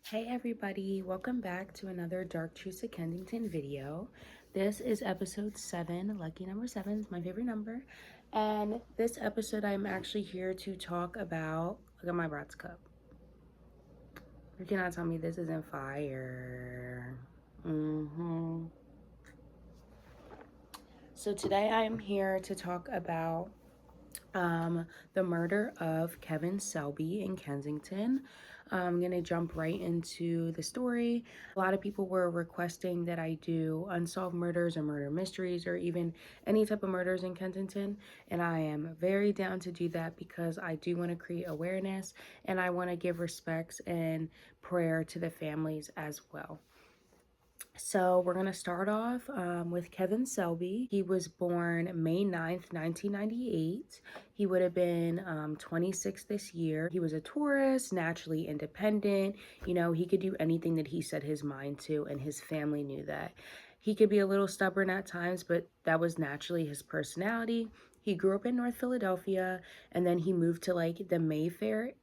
Hey everybody, welcome back to another Dark Truths of Kensington video. This is episode 7, lucky number 7 is my favorite number. And this episode I'm actually here to talk about, look at my Bratz cup. You cannot tell me this isn't fire. So today I'm here to talk about the murder of Kevin Selby in Kensington. I'm going to jump right into the story. A lot of people were requesting that I do unsolved murders or murder mysteries or even any type of murders in Kensington. And I am very down to do that because I do want to create awareness and I want to give respects and prayer to the families as well. So we're going to start off with Kevin Selby. He was born May 9th, 1998. He would have been 26 this year. He was a tourist, naturally independent. You know, he could do anything that he set his mind to, and his family knew that. He could be a little stubborn at times, but that was naturally his personality. He grew up in North Philadelphia, and then he moved to like the Mayfair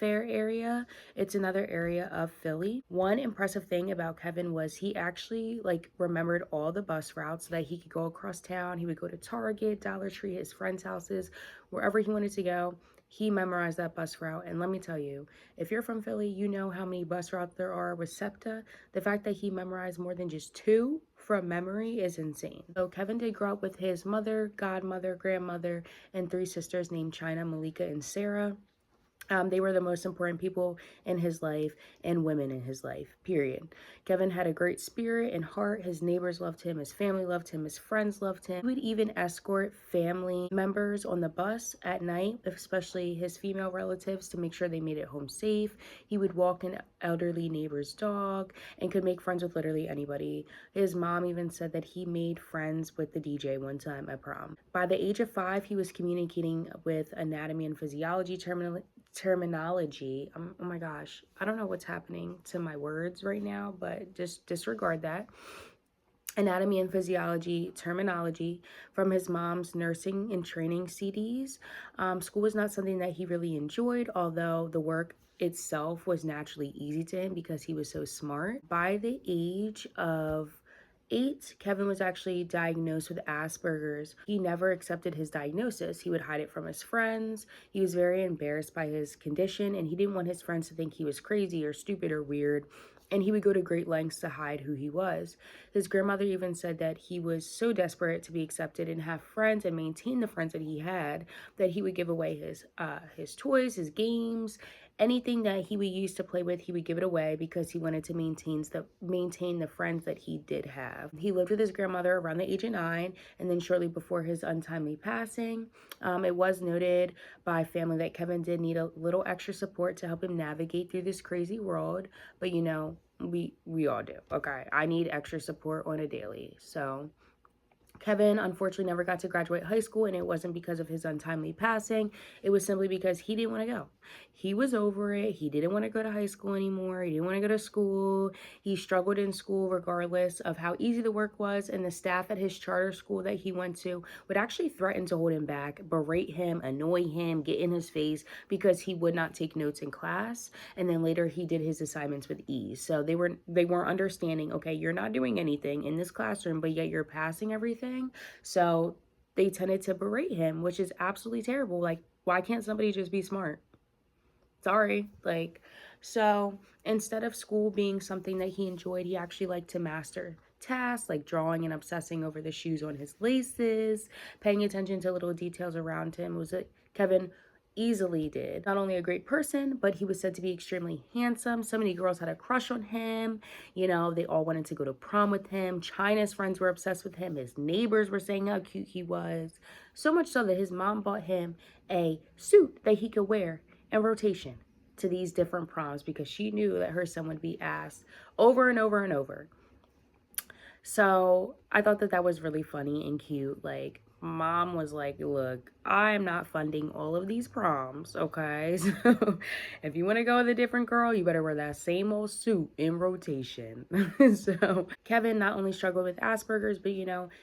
area. It's another area of Philly. One impressive thing about Kevin was he actually like remembered all the bus routes so that he could go across town. He would go to Target, Dollar Tree, his friends' houses, wherever he wanted to go. He memorized that bus route. And let me tell you, if you're from Philly, you know how many bus routes there are with SEPTA. The fact that he memorized more than just 2 from memory is insane. So Kevin did grow up with his mother, godmother, grandmother, and 3 sisters named China, Malika, and Sarah. They were the most important people in his life and women in his life, period. Kevin had a great spirit and heart. His neighbors loved him. His family loved him. His friends loved him. He would even escort family members on the bus at night, especially his female relatives, to make sure they made it home safe. He would walk an elderly neighbor's dog and could make friends with literally anybody. His mom even said that he made friends with the DJ one time at prom. By the age of 5, he was communicating with anatomy and physiology terminology. Oh my gosh, I don't know what's happening to my words right now, but just disregard that. Anatomy and physiology terminology from his mom's nursing and training CDs. School was not something that he really enjoyed, although the work itself was naturally easy to him because he was so smart. By the age of 8, Kevin was actually diagnosed with Asperger's. He never accepted his diagnosis. He would hide it from his friends. He was very embarrassed by his condition, and he didn't want his friends to think he was crazy or stupid or weird. And he would go to great lengths to hide who he was. His grandmother even said that he was so desperate to be accepted and have friends and maintain the friends that he had that he would give away his toys, his games, anything that he would use to play with. He would give it away because he wanted to maintain the friends that he did have. He lived with his grandmother around the age of 9, and then shortly before his untimely passing, it was noted by family that Kevin did need a little extra support to help him navigate through this crazy world. But you know, we all do. Okay, I need extra support on a daily. So Kevin unfortunately never got to graduate high school, and it wasn't because of his untimely passing. It was simply because he didn't want to go. He was over it. He didn't want to go to high school anymore. He didn't want to go to school. He struggled in school regardless of how easy the work was, and the staff at his charter school that he went to would actually threaten to hold him back, berate him, annoy him, get in his face because he would not take notes in class. And then later he did his assignments with ease. So they weren't understanding, okay, you're not doing anything in this classroom, but yet you're passing everything. So they tended to berate him, which is absolutely terrible. Like, why can't somebody just be smart? Sorry. Like, so instead of school being something that he enjoyed, he actually liked to master tasks like drawing and obsessing over the shoes on his laces, paying attention to little details around him. Was it Kevin easily did. Not only a great person, but he was said to be extremely handsome. So many girls had a crush on him. You know, they all wanted to go to prom with him. China's friends were obsessed with him. His neighbors were saying how cute he was. So much so that his mom bought him a suit that he could wear in rotation to these different proms because she knew that her son would be asked over and over and over. So I thought that was really funny and cute. Like, mom was like, look, I am not funding all of these proms, okay? So if you want to go with a different girl, you better wear that same old suit in rotation. So Kevin not only struggled with Asperger's, but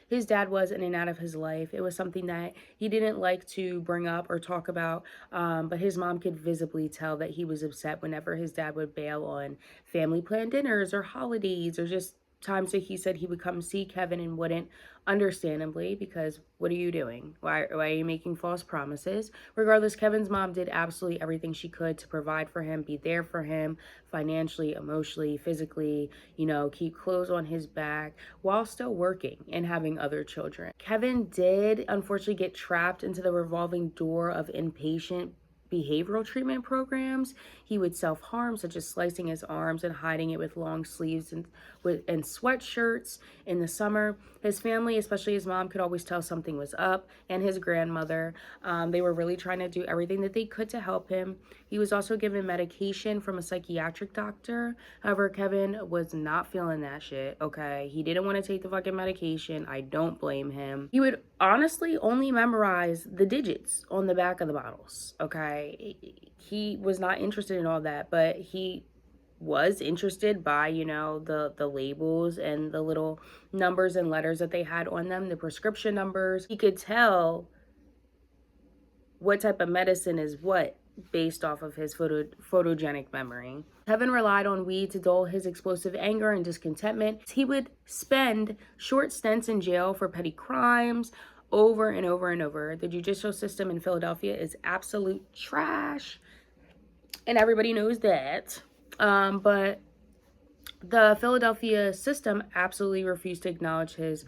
his dad was in and out of his life. It was something that he didn't like to bring up or talk about, but his mom could visibly tell that he was upset whenever his dad would bail on family planned dinners or holidays or just times that he said he would come see Kevin and wouldn't, understandably, because what are you doing? Why are you making false promises? Regardless, Kevin's mom did absolutely everything she could to provide for him, be there for him financially, emotionally, physically, keep clothes on his back while still working and having other children. Kevin did unfortunately get trapped into the revolving door of inpatient behavioral treatment programs. He would self-harm, such as slicing his arms and hiding it with long sleeves and sweatshirts in the summer. His family, especially his mom, could always tell something was up, and his grandmother. They were really trying to do everything that they could to help him. He was also given medication from a psychiatric doctor. However, Kevin was not feeling that shit, okay? He didn't want to take the fucking medication. I don't blame him. He would honestly only memorize the digits on the back of the bottles, okay? He was not interested in all that, but he was interested by the labels and the little numbers and letters that they had on them, the prescription numbers. He could tell what type of medicine is what based off of his photogenic memory. Kevin relied on weed to dull his explosive anger and discontentment. He would spend short stints in jail for petty crimes over and over and over. The judicial system in Philadelphia is absolute trash, and everybody knows that. But the Philadelphia system absolutely refused to acknowledge his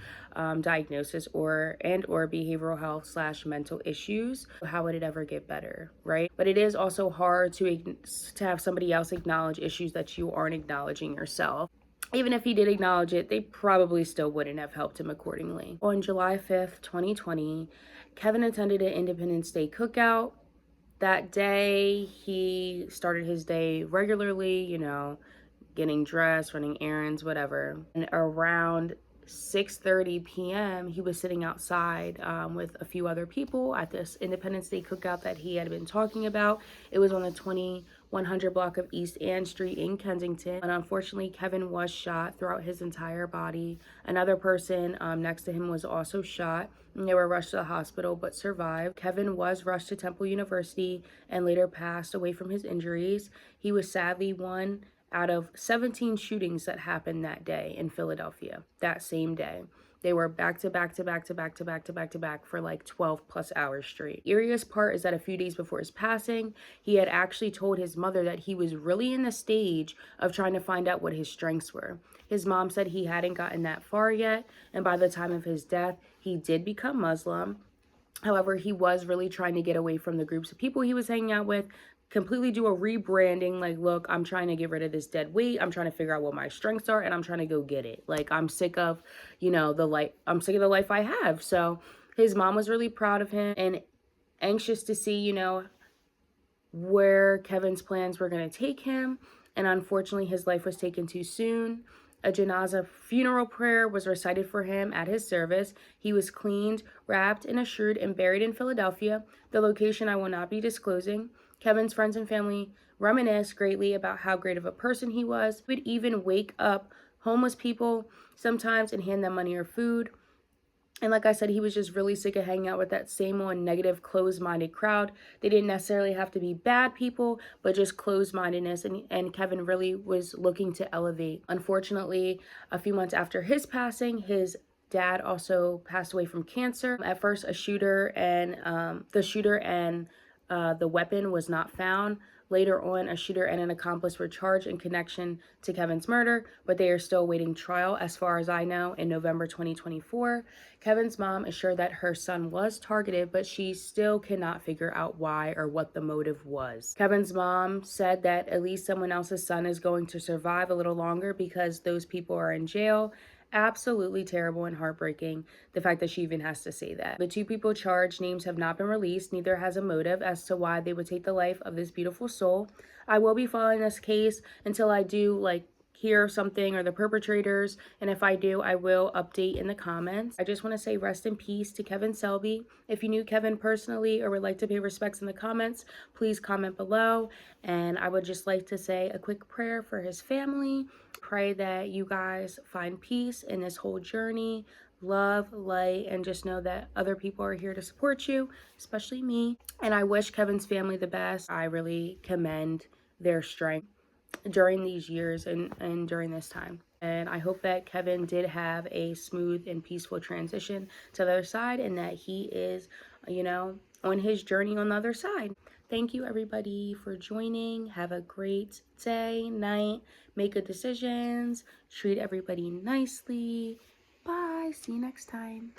diagnosis or behavioral health / mental issues. How would it ever get better, right? But it is also hard to have somebody else acknowledge issues that you aren't acknowledging yourself. Even if he did acknowledge it, they probably still wouldn't have helped him accordingly. On July 5th, 2020, Kevin attended an Independence Day cookout. That day, he started his day regularly, getting dressed, running errands, whatever. And around 6:30 p.m., he was sitting outside with a few other people at this Independence Day cookout that he had been talking about. It was on the 2100 block of East Ann Street in Kensington. And unfortunately, Kevin was shot throughout his entire body. Another person next to him was also shot. And they were rushed to the hospital but survived. Kevin was rushed to Temple University and later passed away from his injuries. He was sadly one out of 17 shootings that happened that day in Philadelphia, that same day. They were back to back to back to back to back to back to back for like 12 plus hours straight. Eeriest part is that a few days before his passing, he had actually told his mother that he was really in the stage of trying to find out what his strengths were. His mom said he hadn't gotten that far yet, and by the time of his death, he did become Muslim. However, he was really trying to get away from the groups of people he was hanging out with, completely do a rebranding. Like, look, I'm trying to get rid of this dead weight. I'm trying to figure out what my strengths are, and I'm trying to go get it. Like, I'm sick of, I'm sick of the life I have. So his mom was really proud of him and anxious to see, where Kevin's plans were going to take him. And unfortunately, his life was taken too soon. A janaza funeral prayer was recited for him at his service. He was cleaned, wrapped in a shroud, and buried in Philadelphia, the location I will not be disclosing. Kevin's friends and family reminisce greatly about how great of a person he was. He would even wake up homeless people sometimes and hand them money or food. And like I said, he was just really sick of hanging out with that same old negative, closed-minded crowd. They didn't necessarily have to be bad people, but just closed-mindedness. And Kevin really was looking to elevate. Unfortunately, a few months after his passing, his dad also passed away from cancer. At first, the shooter and the weapon was not found. Later on, a shooter and an accomplice were charged in connection to Kevin's murder, but they are still awaiting trial, as far as I know, in November 2024. Kevin's mom assured that her son was targeted, but she still cannot figure out why or what the motive was. Kevin's mom said that at least someone else's son is going to survive a little longer because those people are in jail. Absolutely terrible and heartbreaking, the fact that she even has to say that. The two people charged, names have not been released. Neither has a motive as to why they would take the life of this beautiful soul. I will be following this case until I do hear something or the perpetrators, and if I do, I will update in the comments. I just want to say rest in peace to Kevin Selby. If you knew Kevin personally or would like to pay respects in the comments, please comment below. And I would just like to say a quick prayer for his family. Pray that you guys find peace in this whole journey, love, light, and just know that other people are here to support you, especially me. And I wish Kevin's family the best. I really commend their strength during these years and during this time. And I hope that Kevin did have a smooth and peaceful transition to the other side, and that he is, on his journey on the other side. Thank you, everybody, for joining. Have a great day, night. Make good decisions. Treat everybody nicely. Bye. See you next time.